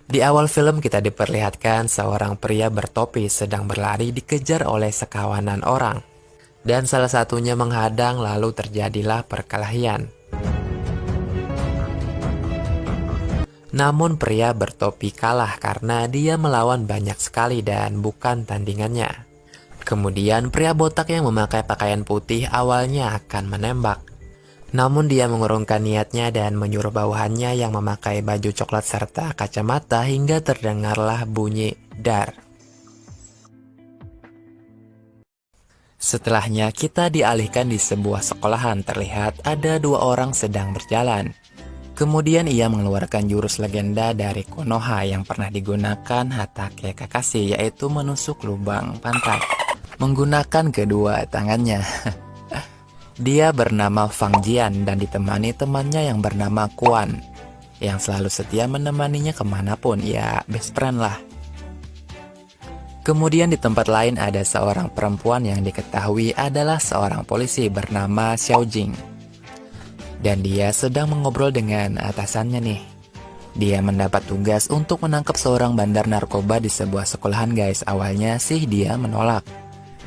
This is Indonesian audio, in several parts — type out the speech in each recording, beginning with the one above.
Di awal film kita diperlihatkan seorang pria bertopi sedang berlari dikejar oleh sekawanan orang. Dan salah satunya menghadang lalu terjadilah perkelahian. Namun pria bertopi kalah karena dia melawan banyak sekali dan bukan tandingannya. Kemudian pria botak yang memakai pakaian putih awalnya akan menembak. Namun dia mengurungkan niatnya dan menyuruh bawahannya yang memakai baju coklat serta kacamata hingga terdengarlah bunyi dar. Setelahnya kita dialihkan di sebuah sekolahan, terlihat ada dua orang sedang berjalan. Kemudian ia mengeluarkan jurus legenda dari Konoha yang pernah digunakan Hatake Kakashi, yaitu menusuk lubang pantat menggunakan kedua tangannya. Dia bernama Fang Jian dan ditemani temannya yang bernama Quan, yang selalu setia menemaninya kemanapun, ya best friend lah. Kemudian di tempat lain ada seorang perempuan yang diketahui adalah seorang polisi bernama Xiao Jing. Dan dia sedang mengobrol dengan atasannya nih. Dia mendapat tugas untuk menangkap seorang bandar narkoba di sebuah sekolahan guys. Awalnya sih dia menolak.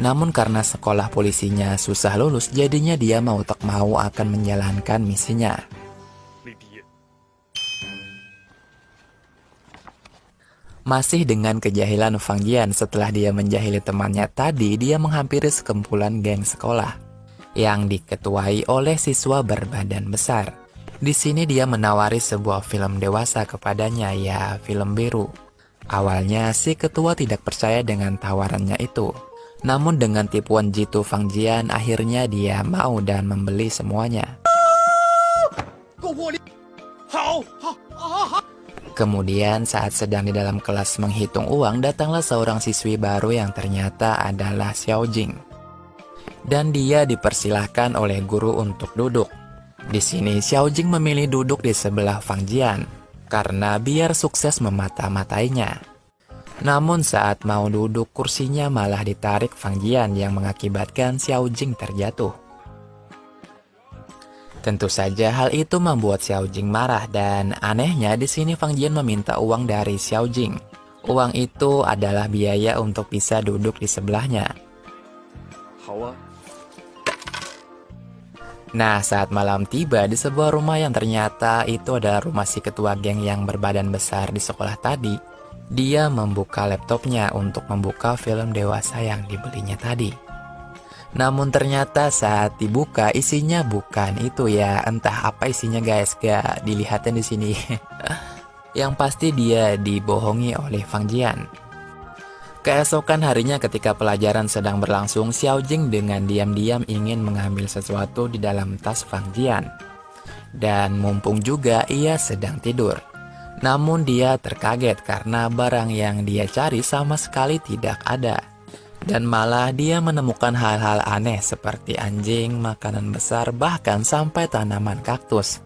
Namun karena sekolah polisinya susah lulus, jadinya dia mau tak mau akan menjalankan misinya. Masih dengan kejahilan Fang Jian, setelah dia menjahili temannya tadi, dia menghampiri sekumpulan geng sekolah yang diketuai oleh siswa berbadan besar. Di sini dia menawari sebuah film dewasa kepadanya, ya film biru. Awalnya si ketua tidak percaya dengan tawarannya itu. Namun dengan tipuan jitu Fang Jian, akhirnya dia mau dan membeli semuanya. Kemudian saat sedang di dalam kelas menghitung uang, datanglah seorang siswi baru yang ternyata adalah Xiao Jing. Dan dia dipersilahkan oleh guru untuk duduk. Di sini Xiao Jing memilih duduk di sebelah Fang Jian karena biar sukses memata-matainya. Namun saat mau duduk, kursinya malah ditarik Fang Jian yang mengakibatkan Xiao Jing terjatuh. Tentu saja hal itu membuat Xiao Jing marah dan anehnya di sini Fang Jian meminta uang dari Xiao Jing. Uang itu adalah biaya untuk bisa duduk di sebelahnya. Nah, saat malam tiba di sebuah rumah yang ternyata itu adalah rumah si ketua geng yang berbadan besar di sekolah tadi, dia membuka laptopnya untuk membuka film dewasa yang dibelinya tadi. Namun ternyata saat dibuka isinya bukan itu ya, entah apa isinya guys, gak dilihatin di sini. Yang pasti dia dibohongi oleh Fang Jian. Keesokan harinya ketika pelajaran sedang berlangsung, Xiao Jing dengan diam-diam ingin mengambil sesuatu di dalam tas Fang Jian. Dan mumpung juga ia sedang tidur. Namun dia terkaget karena barang yang dia cari sama sekali tidak ada. Dan malah dia menemukan hal-hal aneh seperti anjing, makanan besar, bahkan sampai tanaman kaktus.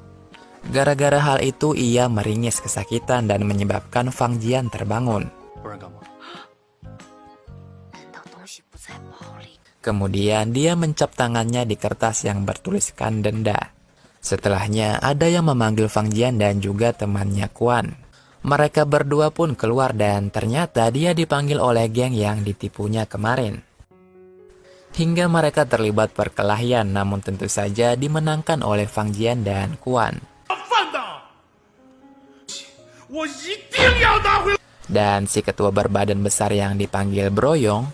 Gara-gara hal itu ia meringis kesakitan dan menyebabkan Fang Jian terbangun. Kemudian dia mencap tangannya di kertas yang bertuliskan denda. Setelahnya ada yang memanggil Fang Jian dan juga temannya Quan. Mereka berdua pun keluar dan ternyata dia dipanggil oleh geng yang ditipunya kemarin. Hingga mereka terlibat perkelahian, namun tentu saja dimenangkan oleh Fang Jian dan Quan. Dan si ketua berbadan besar yang dipanggil Broyong,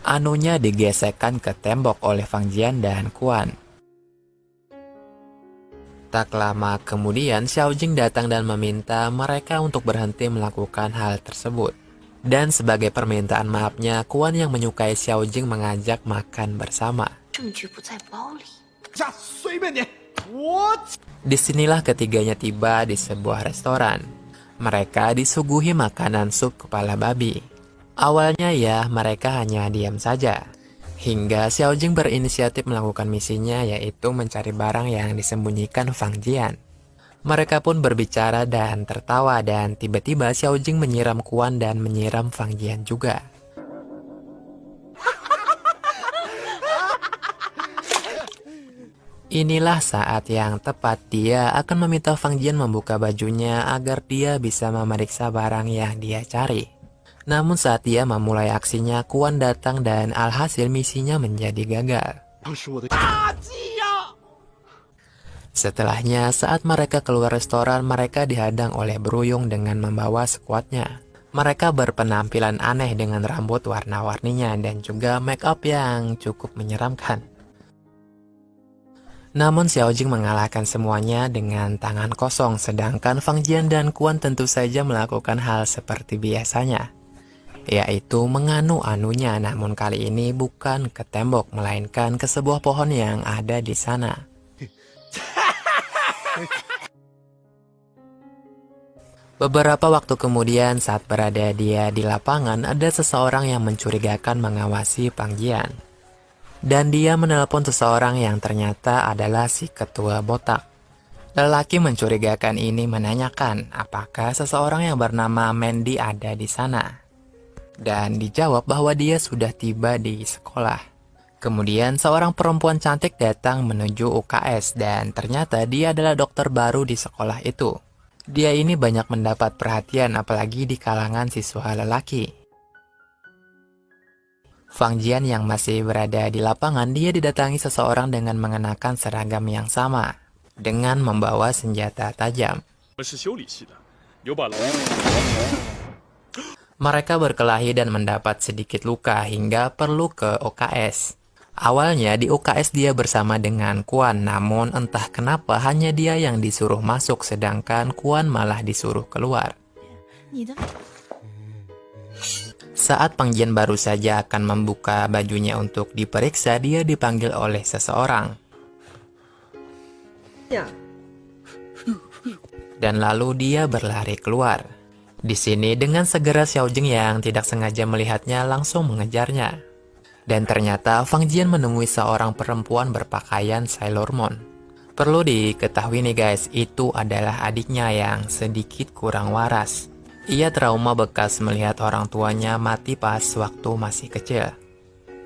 anunya digesekkan ke tembok oleh Fang Jian dan Quan. Tak lama kemudian, Xiao Jing datang dan meminta mereka untuk berhenti melakukan hal tersebut. Dan sebagai permintaan maafnya, Quan yang menyukai Xiao Jing mengajak makan bersama. Disinilah ketiganya tiba di sebuah restoran. Mereka disuguhi makanan sup kepala babi. Awalnya ya mereka hanya diam saja. Hingga Xiao Jing berinisiatif melakukan misinya, yaitu mencari barang yang disembunyikan Fang Jian. Mereka pun berbicara dan tertawa dan tiba-tiba Xiao Jing menyiram Quan dan menyiram Fang Jian juga. Inilah saat yang tepat dia akan meminta Fang Jian membuka bajunya agar dia bisa memeriksa barang yang dia cari. Namun saat dia memulai aksinya, Kuan datang dan alhasil misinya menjadi gagal. Setelahnya, saat mereka keluar restoran, mereka dihadang oleh Bruyung dengan membawa skuadnya. Mereka berpenampilan aneh dengan rambut warna-warninya dan juga make up yang cukup menyeramkan. Namun Xiaojing mengalahkan semuanya dengan tangan kosong, sedangkan Fang Jian dan Kuan tentu saja melakukan hal seperti biasanya, yaitu menganu-anunya, namun kali ini bukan ke tembok, melainkan ke sebuah pohon yang ada di sana. Beberapa waktu kemudian, saat berada dia di lapangan, ada seseorang yang mencurigakan mengawasi Fang Jian. Dan dia menelepon seseorang yang ternyata adalah si ketua botak. Lelaki mencurigakan ini menanyakan apakah seseorang yang bernama Mandy ada di sana. Dan dijawab bahwa dia sudah tiba di sekolah. Kemudian seorang perempuan cantik datang menuju UKS dan ternyata dia adalah dokter baru di sekolah itu. Dia ini banyak mendapat perhatian apalagi di kalangan siswa lelaki. Fang Jian yang masih berada di lapangan, dia didatangi seseorang dengan mengenakan seragam yang sama, dengan membawa senjata tajam. Mereka berkelahi dan mendapat sedikit luka hingga perlu ke UKS. Awalnya di UKS dia bersama dengan Kuan, namun entah kenapa hanya dia yang disuruh masuk sedangkan Kuan malah disuruh keluar. Saat Fang Jian baru saja akan membuka bajunya untuk diperiksa, dia dipanggil oleh seseorang. Dan lalu dia berlari keluar. Di sini dengan segera Xiaojing yang tidak sengaja melihatnya langsung mengejarnya. Dan ternyata Fang Jian menemui seorang perempuan berpakaian Sailor Moon. Perlu diketahui nih guys, itu adalah adiknya yang sedikit kurang waras. Ia trauma bekas melihat orang tuanya mati pas waktu masih kecil.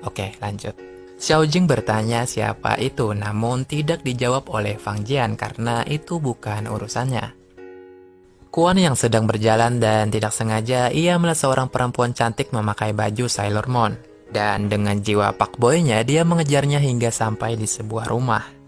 Oke, lanjut. Xiaojing bertanya siapa itu, namun tidak dijawab oleh Fang Jian karena itu bukan urusannya. Kuan yang sedang berjalan dan tidak sengaja ia melihat seorang perempuan cantik memakai baju Sailor Moon. Dan dengan jiwa fuckboy-nya dia mengejarnya hingga sampai di sebuah rumah.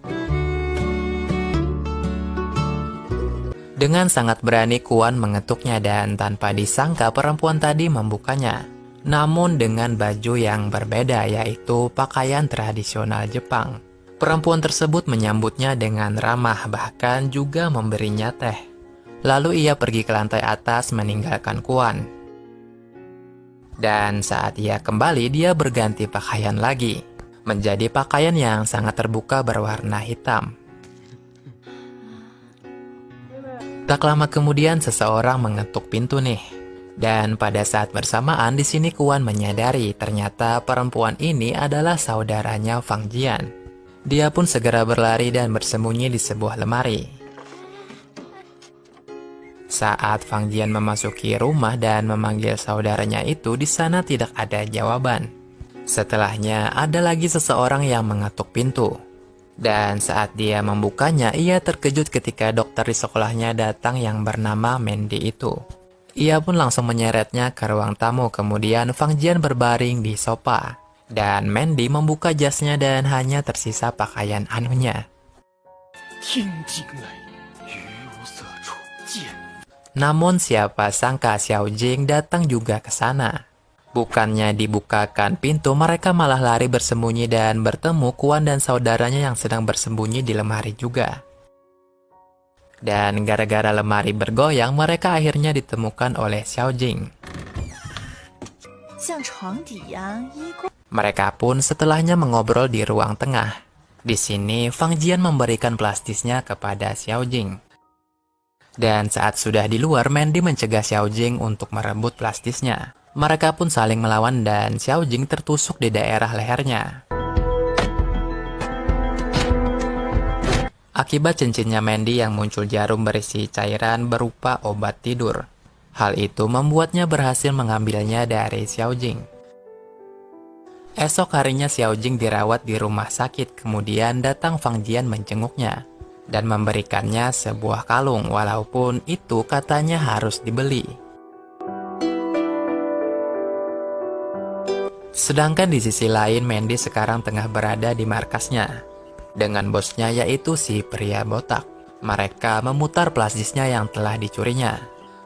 Dengan sangat berani Kuan mengetuknya dan tanpa disangka perempuan tadi membukanya. Namun dengan baju yang berbeda, yaitu pakaian tradisional Jepang. Perempuan tersebut menyambutnya dengan ramah, bahkan juga memberinya teh. Lalu ia pergi ke lantai atas meninggalkan Kuan. Dan saat ia kembali, dia berganti pakaian lagi. Menjadi pakaian yang sangat terbuka berwarna hitam. Tak lama kemudian seseorang mengetuk pintu nih. Dan pada saat bersamaan di sini Kuan menyadari ternyata perempuan ini adalah saudaranya Fang Jian. Dia pun segera berlari dan bersembunyi di sebuah lemari. Saat Fang Jian memasuki rumah dan memanggil saudaranya itu, di sana tidak ada jawaban. Setelahnya ada lagi seseorang yang mengetuk pintu. Dan saat dia membukanya, ia terkejut ketika dokter di sekolahnya datang yang bernama Mandy itu. Ia pun langsung menyeretnya ke ruang tamu, kemudian Fang Jian berbaring di sofa. Dan Mandy membuka jasnya dan hanya tersisa pakaian anunya. Namun siapa sangka Xiaojing datang juga ke sana. Bukannya dibukakan pintu, mereka malah lari bersembunyi dan bertemu Kuan dan saudaranya yang sedang bersembunyi di lemari juga. Dan gara-gara lemari bergoyang, mereka akhirnya ditemukan oleh Xiaojing. Mereka pun setelahnya mengobrol di ruang tengah. Di sini, Fang Jian memberikan plastisnya kepada Xiaojing. Dan saat sudah di luar, Mandy mencegah Xiaojing untuk merebut plastisnya. Mereka pun saling melawan dan Xiaojing tertusuk di daerah lehernya. Akibat cincinnya Mandy yang muncul jarum berisi cairan berupa obat tidur. Hal itu membuatnya berhasil mengambilnya dari Xiaojing. Esok harinya Xiao Jing dirawat di rumah sakit, kemudian datang Fang Jian menjenguknya dan memberikannya sebuah kalung, walaupun itu katanya harus dibeli. Sedangkan di sisi lain, Mandy sekarang tengah berada di markasnya dengan bosnya, yaitu si pria botak. Mereka memutar flashdisknya yang telah dicurinya,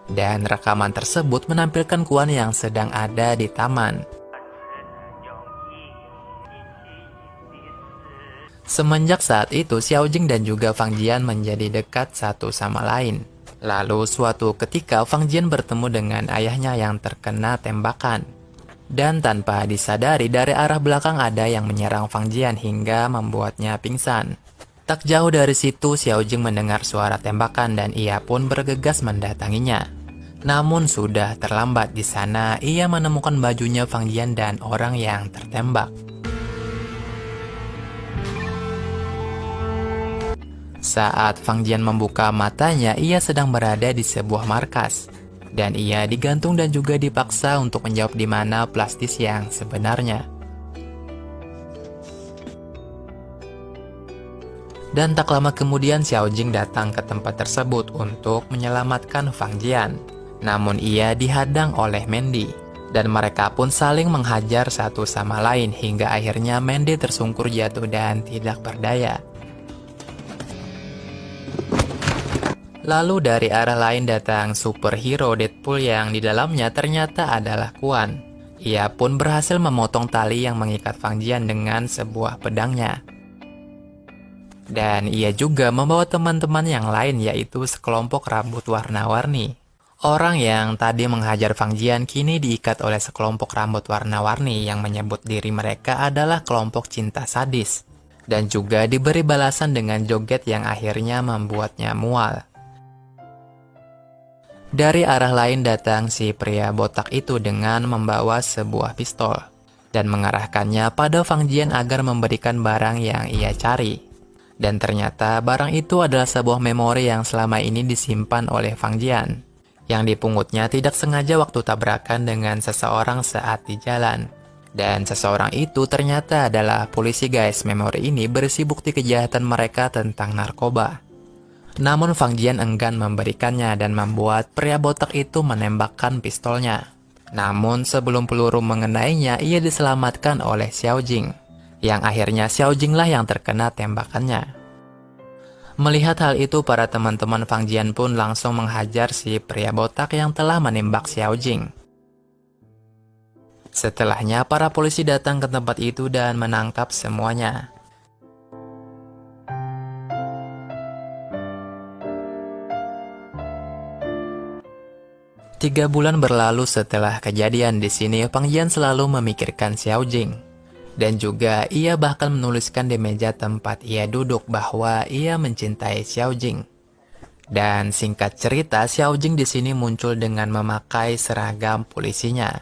dan rekaman tersebut menampilkan Kuan yang sedang ada di taman. Semenjak saat itu, Xiao Jing dan juga Fang Jian menjadi dekat satu sama lain. Lalu suatu ketika Fang Jian bertemu dengan ayahnya yang terkena tembakan. Dan tanpa disadari, dari arah belakang ada yang menyerang Fang Jian hingga membuatnya pingsan. Tak jauh dari situ, Xiao Jing mendengar suara tembakan dan ia pun bergegas mendatanginya. Namun sudah terlambat. Di sana ia menemukan bajunya Fang Jian dan orang yang tertembak. Saat Fang Jian membuka matanya, ia sedang berada di sebuah markas. Dan ia digantung dan juga dipaksa untuk menjawab di mana plastis yang sebenarnya. Dan tak lama kemudian Xiao Jing datang ke tempat tersebut untuk menyelamatkan Fang Jian. Namun ia dihadang oleh Mandy. Dan mereka pun saling menghajar satu sama lain hingga akhirnya Mandy tersungkur jatuh dan tidak berdaya. Lalu dari arah lain datang superhero Deadpool yang di dalamnya ternyata adalah Kuan. Ia pun berhasil memotong tali yang mengikat Fang Jian dengan sebuah pedangnya. Dan ia juga membawa teman-teman yang lain, yaitu sekelompok rambut warna-warni. Orang yang tadi menghajar Fang Jian kini diikat oleh sekelompok rambut warna-warni yang menyebut diri mereka adalah kelompok cinta sadis. Dan juga diberi balasan dengan joget yang akhirnya membuatnya mual. Dari arah lain datang si pria botak itu dengan membawa sebuah pistol dan mengarahkannya pada Fang Jian agar memberikan barang yang ia cari. Dan ternyata barang itu adalah sebuah memori yang selama ini disimpan oleh Fang Jian, yang dipungutnya tidak sengaja waktu tabrakan dengan seseorang saat di jalan. Dan seseorang itu ternyata adalah polisi guys. Memori ini berisi bukti kejahatan mereka tentang narkoba. Namun Fang Jian enggan memberikannya dan membuat pria botak itu menembakkan pistolnya. Namun sebelum peluru mengenainya, ia diselamatkan oleh Xiao Jing. Yang akhirnya Xiao Jing lah yang terkena tembakannya. Melihat hal itu, para teman-teman Fang Jian pun langsung menghajar si pria botak yang telah menembak Xiao Jing. Setelahnya, para polisi datang ke tempat itu dan menangkap semuanya. 3 bulan berlalu setelah kejadian di sini, Fang Jian selalu memikirkan Xiao Jing. Dan juga ia bahkan menuliskan di meja tempat ia duduk bahwa ia mencintai Xiao Jing. Dan singkat cerita, Xiao Jing di sini muncul dengan memakai seragam polisinya.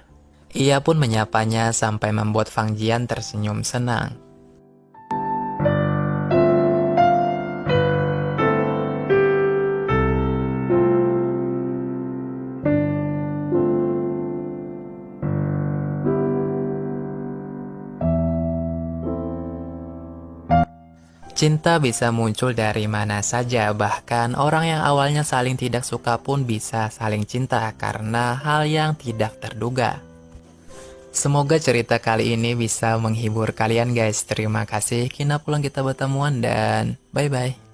Ia pun menyapanya sampai membuat Fang Jian tersenyum senang. Cinta bisa muncul dari mana saja, bahkan orang yang awalnya saling tidak suka pun bisa saling cinta karena hal yang tidak terduga. Semoga cerita kali ini bisa menghibur kalian guys. Terima kasih, kina pulang kita bertemuan dan bye-bye.